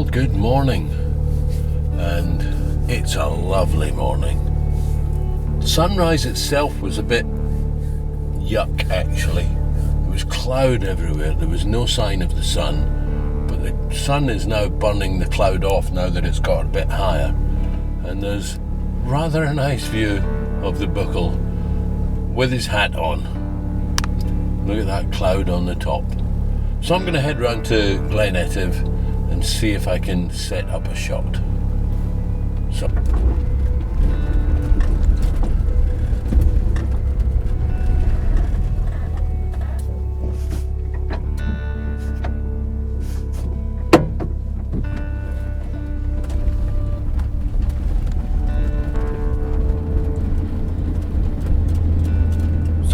Well, good morning, and it's a lovely morning. Sunrise itself was a bit yuck, actually. There was cloud everywhere, there was no sign of the sun, but the sun is now burning the cloud off now that it's got a bit higher, and there's rather a nice view of the Buchaille with his hat on. Look at that cloud on the top. So I'm going to head round to Buchaille Etive and see if I can set up a shot. So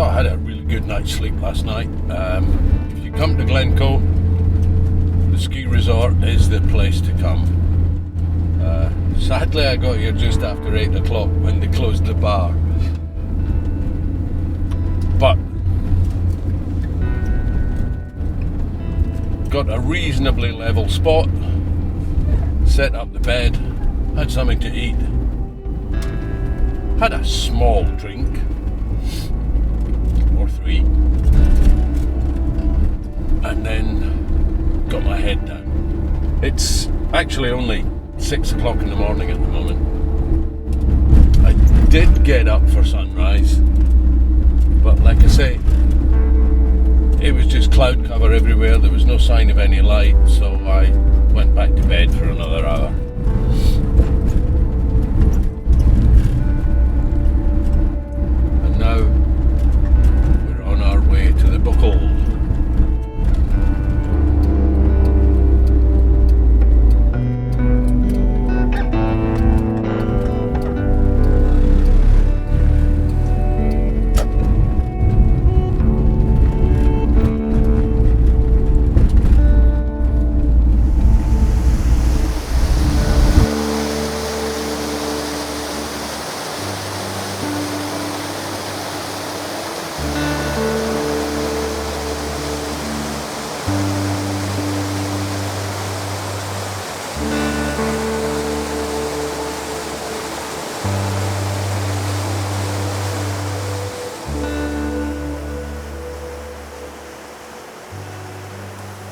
I had a really good night's sleep last night. If you come to Glencoe, the ski resort is the place to come. Sadly, I got here just after 8 o'clock when they closed the bar. But got a reasonably level spot, set up the bed, had something to eat, had a small drink, or 3, and then got my head down. It's actually only 6 o'clock in the morning at the moment. I did get up for sunrise, but like I say, it was just cloud cover everywhere, there was no sign of any light, so I went back to bed for another hour. And now we're on our way to the Buchaille.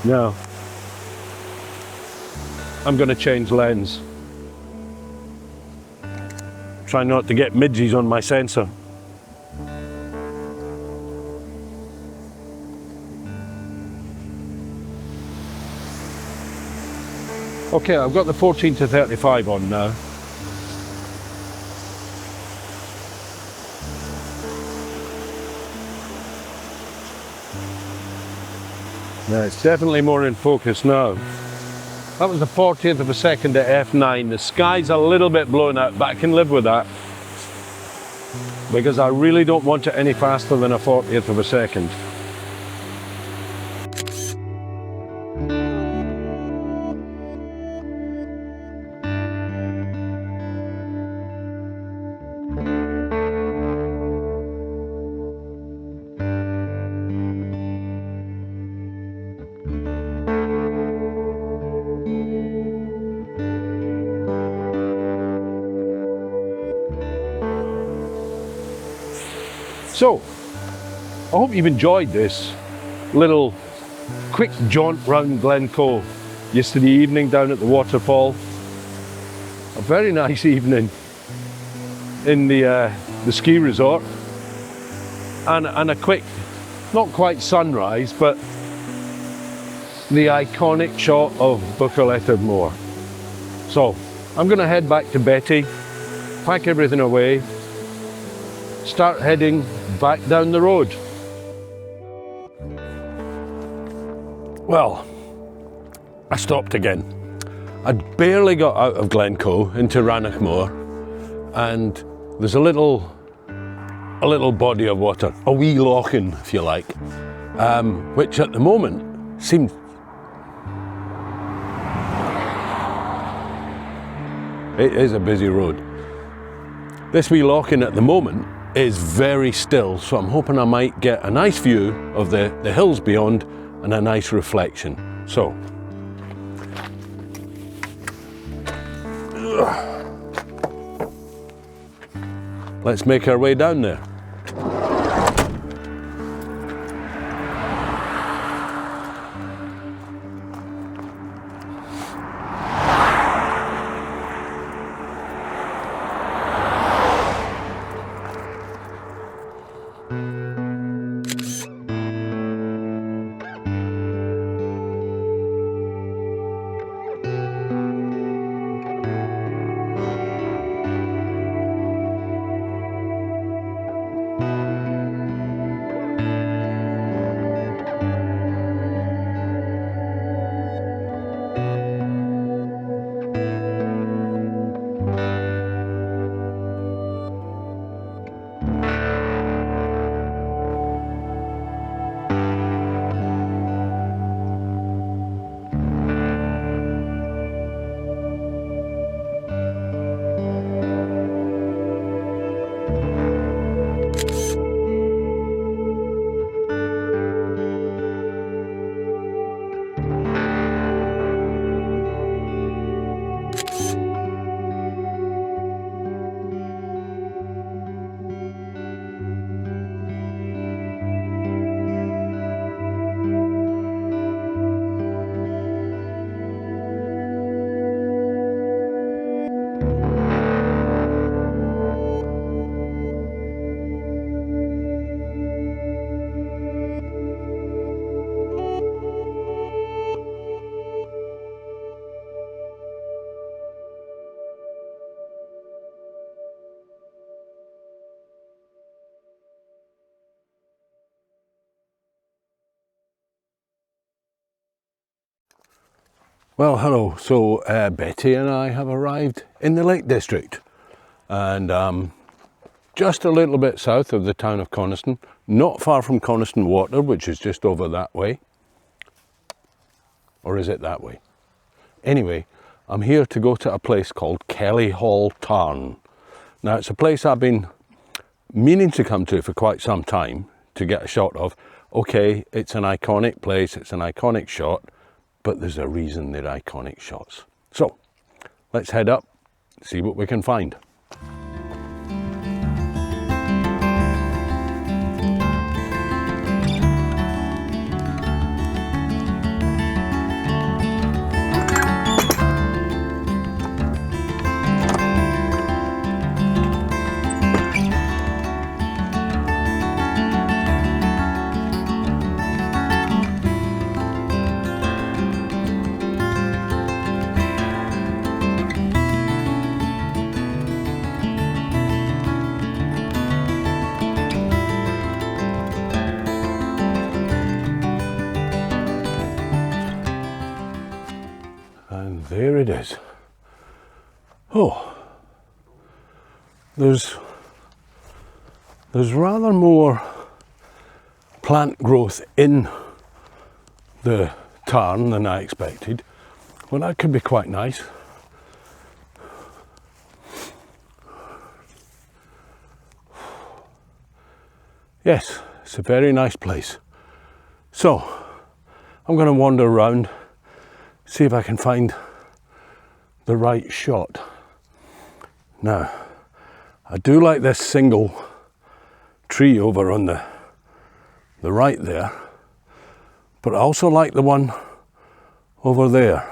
Now, I'm going to change lens. Try not to get midges on my sensor. Okay, I've got the 14 to 35 on now. Now it's definitely more in focus now. That was the 40th of a second at f9. The sky's a little bit blown out, but I can live with that because I really don't want it any faster than a 40th of a second. So, I hope you've enjoyed this little quick jaunt round Glencoe yesterday evening down at the waterfall. A very nice evening in the ski resort, and a quick, not quite sunrise, but the iconic shot of Buchaille Etive Mor. So, I'm going to head back to Betty, pack everything away, start heading back down the road. Well, I stopped again. I'd barely got out of Glencoe into Rannoch Moor, and there's a little body of water, a wee loching if you like, which at the moment seems it is a busy road. This wee loching at the moment is very still, so I'm hoping I might get a nice view of the hills beyond and a nice reflection. So Let's make our way down there. Well, hello. So Betty and I have arrived in the Lake District, and just a little bit south of the town of Coniston, not far from Coniston Water, which is just over that way. Or is it that way? Anyway, I'm here to go to a place called Kelly Hall Tarn. Now, it's a place I've been meaning to come to for quite some time to get a shot of. Okay, it's an iconic place, it's an iconic shot, but there's a reason they're iconic shots. So let's head up, see what we can find. And there it is. Oh, there's rather more plant growth in the tarn than I expected. Well, that could be quite nice. Yes, it's a very nice place. So, I'm going to wander around, see if I can find the right shot. Now, I do like this single tree over on the right there, but I also like the one over there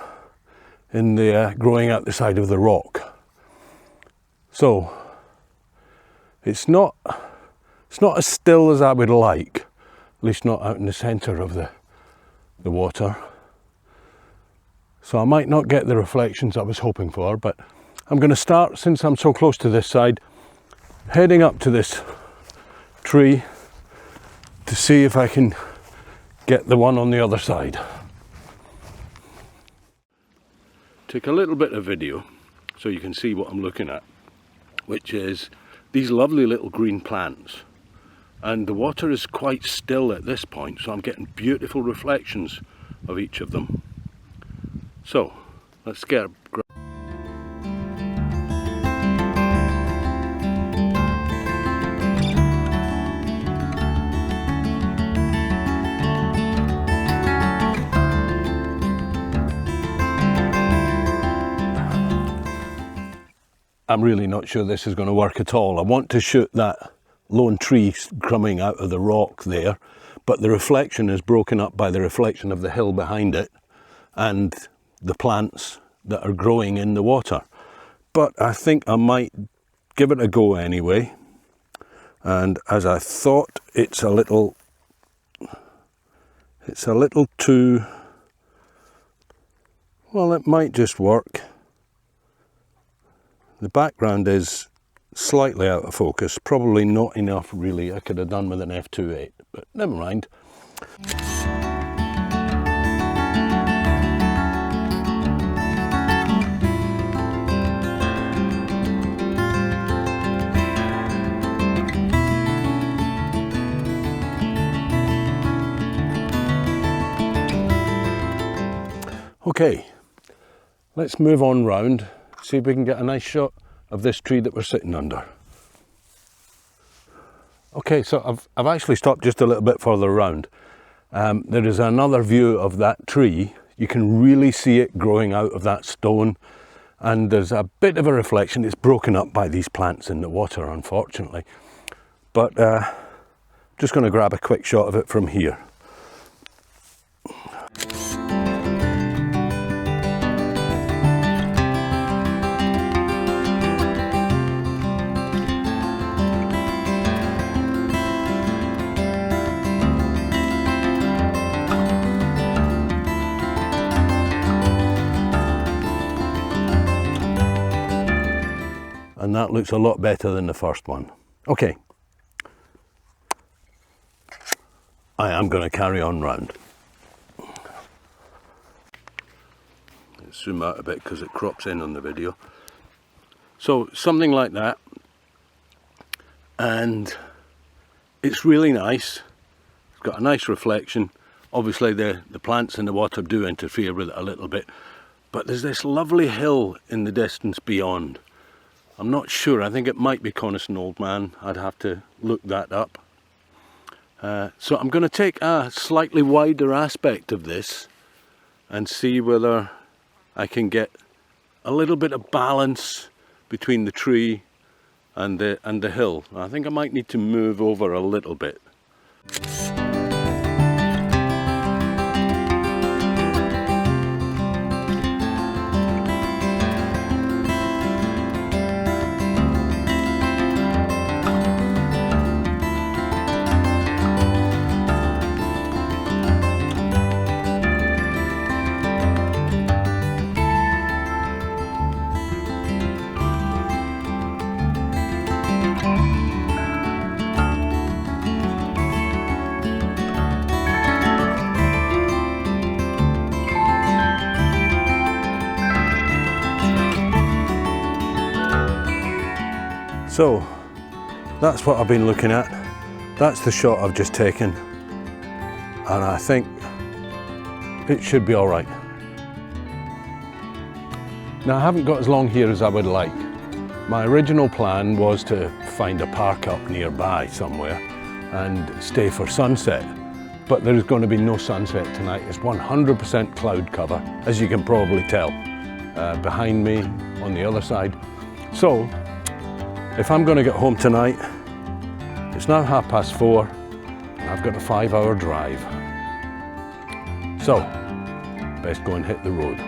in the growing out the side of the rock. So it's not as still as I would like, at least not out in the centre of the water. So I might not get the reflections I was hoping for, but I'm going to start, since I'm so close to this side, heading up to this tree to see if I can get the one on the other side. Take a little bit of video so you can see what I'm looking at, which is these lovely little green plants. And the water is quite still at this point, so I'm getting beautiful reflections of each of them. So, let's get I'm really not sure this is going to work at all. I want to shoot that lone tree coming out of the rock there, but the reflection is broken up by the reflection of the hill behind it and the plants that are growing in the water. But I think I might give it a go anyway. And as I thought, it's a little too, well, it might just work. The background is slightly out of focus, probably not enough really. I could have done with an f2.8, but never mind. Okay, let's move on round, see if we can get a nice shot of this tree that we're sitting under. Okay, so I've actually stopped just a little bit further around. There is another view of that tree. You can really see it growing out of that stone, and there's a bit of a reflection. It's broken up by these plants in the water, unfortunately. But just going to grab a quick shot of it from here. And that looks a lot better than the first one. Okay, I am going to carry on round. Let's zoom out a bit because it crops in on the video. So something like that, and it's really nice. It's got a nice reflection. Obviously the plants in the water do interfere with it a little bit, but there's this lovely hill in the distance beyond. I'm not sure, I think it might be Coniston Old Man. I'd have to look that up. So I'm going to take a slightly wider aspect of this and see whether I can get a little bit of balance between the tree and the hill. I think I might need to move over a little bit. So that's what I've been looking at. That's the shot I've just taken, and I think it should be all right. Now I haven't got as long here as I would like. My original plan was to find a park up nearby somewhere and stay for sunset, but there's going to be no sunset tonight. It's 100% cloud cover, as you can probably tell, behind me on the other side. So if I'm going to get home tonight, it's now 4:30 and I've got a 5-hour drive. So, best go and hit the road.